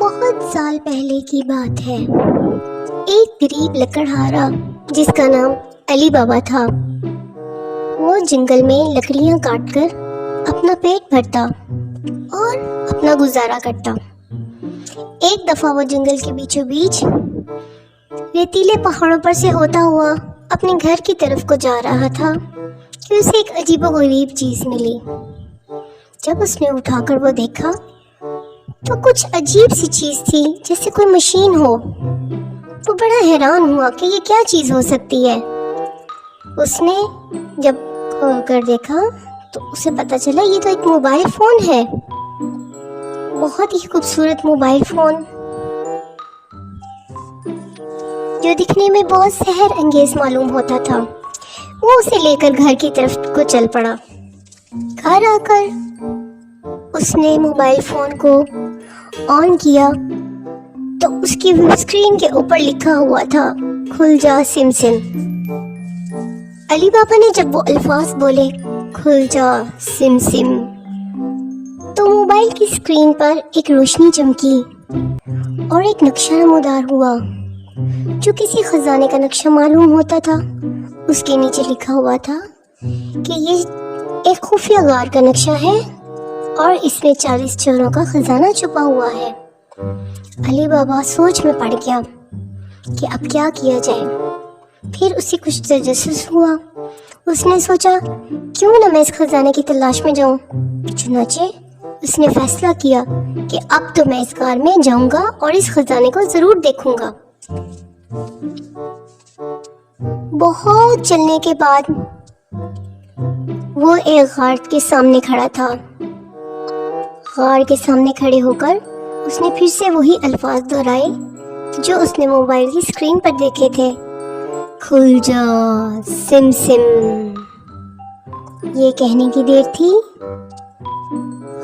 بہت سال پہلے کی بات ہے۔ ایک غریب لکڑہارا جس کا نام علی بابا تھا، وہ جنگل میں لکڑیاں کاٹ کر اپنا پیٹ بھرتا اور اپنا گزارا کرتا۔ ایک دفعہ وہ جنگل کے بیچوں بیچ ریتیلے پہاڑوں پر سے ہوتا ہوا اپنے گھر کی طرف کو جا رہا تھا کہ اسے ایک عجیب و غریب چیز ملی۔ جب اس نے اٹھا کر وہ دیکھا تو کچھ عجیب سی چیز تھی، جیسے کوئی مشین ہو۔ وہ بڑا حیران ہوا کہ یہ کیا چیز ہو سکتی ہے۔ اس نے جب کھول کر دیکھا تو اسے پتہ چلا یہ تو ایک موبائل فون ہے، بہت ہی خوبصورت موبائل فون جو دکھنے میں بہت سحر انگیز معلوم ہوتا تھا۔ وہ اسے لے کر گھر کی طرف کو چل پڑا۔ گھر آ کر اس نے موبائل فون کو آن کیا تو اس کی اسکرین کے اوپر لکھا ہوا تھا، کھل جا سم سم۔ علی بابا نے جب وہ الفاظ بولے، کھل جا سم سم، تو موبائل کی اسکرین پر ایک روشنی چمکی اور ایک نقشہ نمودار ہوا جو کسی خزانے کا نقشہ معلوم ہوتا تھا۔ اس کے نیچے لکھا ہوا تھا کہ یہ ایک خفیہ غار کا نقشہ ہے اور اس میں 40 چوروں کا خزانہ چھپا ہوا ہے۔ علی بابا سوچ میں پڑ گیا کہ اب کیا کیا جائے۔ پھر اسے کچھ تجسس ہوا۔ اس نے سوچا کیوں نہ میں اس خزانے کی تلاش میں جاؤں۔ چنانچہ اس نے فیصلہ کیا کہ اب تو میں اس غار میں جاؤں گا اور اس خزانے کو ضرور دیکھوں گا۔ بہت چلنے کے بعد وہ ایک غار کے سامنے کھڑا تھا۔ غار کے سامنے کھڑے ہو کر اس نے پھر سے وہی الفاظ دہرائے جو اس نے موبائل کی اسکرین پر دیکھے تھے، کھل جا سم سم۔ یہ کہنے کی دیر تھی،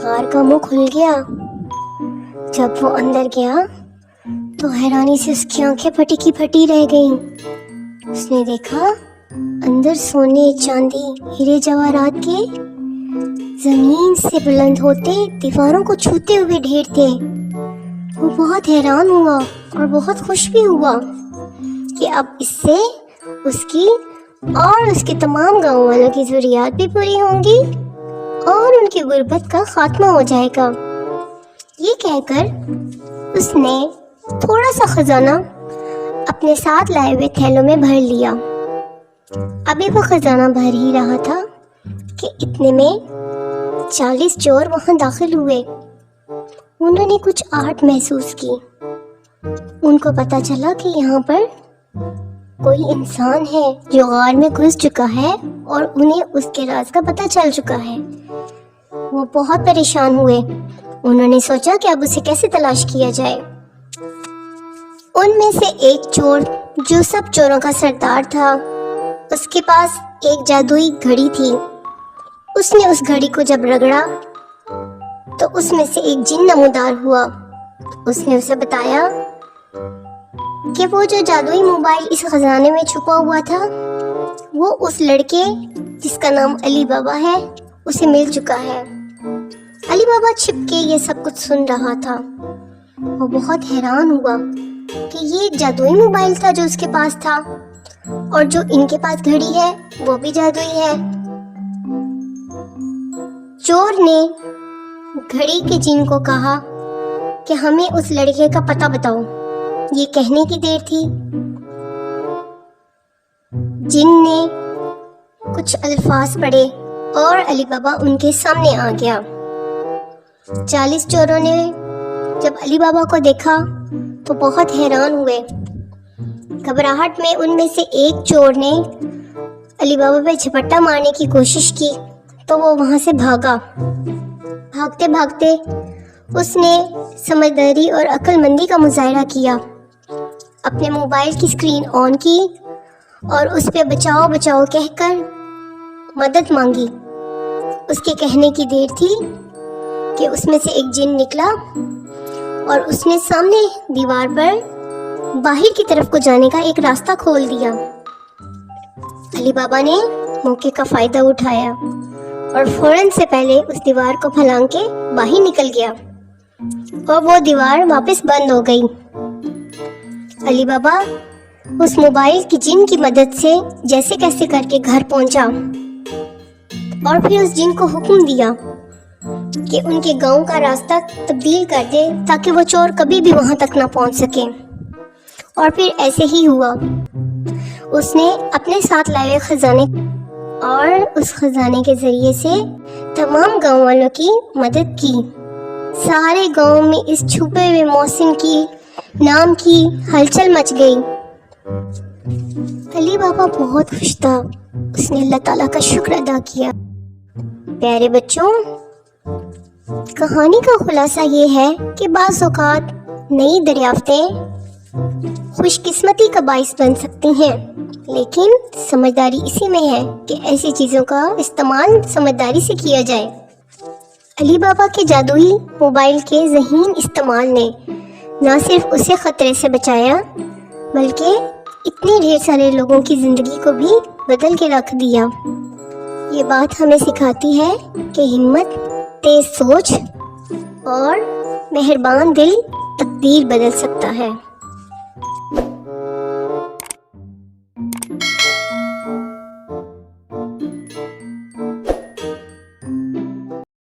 غار کا منہ کھل گیا۔ جب وہ اندر گیا تو حیرانی سے اس کی آنکھیں پھٹی کی پھٹی رہ گئیں۔ اس نے دیکھا اندر سونے، چاندی، ہیرے جواہرات کے زمین سے بلند ہوتے، دیواروں کو چھوتے ہوئے ڈھیر تھے۔ وہ بہت حیران ہوا اور بہت خوش بھی ہوا کہ اب اس سے اس کی اور اس کے تمام گاؤں والوں کی ضروریات بھی پوری ہوں گی اور ان کی غربت کا خاتمہ ہو جائے گا۔ یہ کہہ کر اس نے تھوڑا سا خزانہ اپنے ساتھ لائے ہوئے تھیلوں میں بھر لیا۔ ابھی وہ خزانہ بھر ہی رہا تھا کہ اتنے میں 40 چور وہاں داخل ہوئے۔ انہوں نے کچھ آہٹ محسوس کی۔ ان کو پتہ چلا کہ یہاں پر کوئی انسان ہے جو غار میں گھس چکا ہے اور انہیں اس کے راز کا پتہ چل چکا ہے۔ وہ بہت پریشان ہوئے۔ انہوں نے سوچا کہ اب اسے کیسے تلاش کیا جائے۔ ان میں سے ایک چور جو سب چوروں کا سردار تھا، اس کے پاس ایک جادوئی گھڑی تھی۔ اس نے اس گھڑی کو جب رگڑا تو اس میں سے ایک جن نمودار ہوا۔ اس نے اسے بتایا کہ وہ جو جادوئی موبائل اس خزانے میں چھپا ہوا تھا وہ اس لڑکے جس کا نام علی بابا ہے اسے مل چکا ہے۔ علی بابا چھپ کے یہ سب کچھ سن رہا تھا۔ وہ بہت حیران ہوا کہ یہ ایک جادوئی موبائل تھا جو اس کے پاس تھا، اور جو ان کے پاس گھڑی ہے وہ بھی جادوئی ہے۔ چور نے گھڑی کے جن کو کہا کہ ہمیں اس لڑکے کا پتہ بتاؤ۔ یہ کہنے کی دیر تھی، جن نے کچھ الفاظ پڑھے اور علی بابا ان کے سامنے آ گیا۔ 40 چوروں نے جب علی بابا کو دیکھا تو بہت حیران ہوئے۔ گھبراہٹ میں ان میں سے ایک چور نے علی بابا پہ جھپٹا مارنے کی کوشش کی تو وہ وہاں سے بھاگا۔ بھاگتے بھاگتے اس نے سمجھداری اور عقل مندی کا مظاہرہ کیا، اپنے موبائل کی اسکرین آن کی اور اس پہ بچاؤ بچاؤ کہہ کر مدد مانگی۔ اس کے کہنے کی دیر تھی کہ اس میں سے ایک جن نکلا اور اس نے سامنے دیوار پر باہر کی طرف کو جانے کا ایک راستہ کھول دیا۔ علی بابا نے موقع کا فائدہ اٹھایا اور فوراً سے پہلے اس دیوار کو پھلانگ کے باہر نکل گیا۔ اور وہ دیوار واپس بند ہو گئی۔ علی بابا اس موبائل کی جن کی مدد سے جیسے کیسے کر کے گھر پہنچا اور پھر اس جن کو حکم دیا کہ ان کے گاؤں کا راستہ تبدیل کر دے تاکہ وہ چور کبھی بھی وہاں تک نہ پہنچ سکے۔ اور پھر ایسے ہی ہوا۔ اس نے اپنے ساتھ لائے ہوئے خزانے اور اس خزانے کے ذریعے سے تمام گاؤں والوں کی مدد کی۔ سارے گاؤں میں اس چھپے ہوئے محسن کی نام کی ہلچل مچ گئی۔ علی بابا بہت خوش تھا۔ اس نے اللہ تعالیٰ کا شکر ادا کیا۔ پیارے بچوں، کہانی کا خلاصہ یہ ہے کہ بعض اوقات نئی دریافتیں خوش قسمتی کا باعث بن سکتی ہیں، لیکن سمجھداری اسی میں ہے کہ ایسی چیزوں کا استعمال سمجھداری سے کیا جائے۔ علی بابا کے جادوئی موبائل کے ذہین استعمال نے نہ صرف اسے خطرے سے بچایا بلکہ اتنے ڈھیر سارے لوگوں کی زندگی کو بھی بدل کے رکھ دیا۔ یہ بات ہمیں سکھاتی ہے کہ ہمت، تیز سوچ اور مہربان دل تقدیر بدل سکتا ہے۔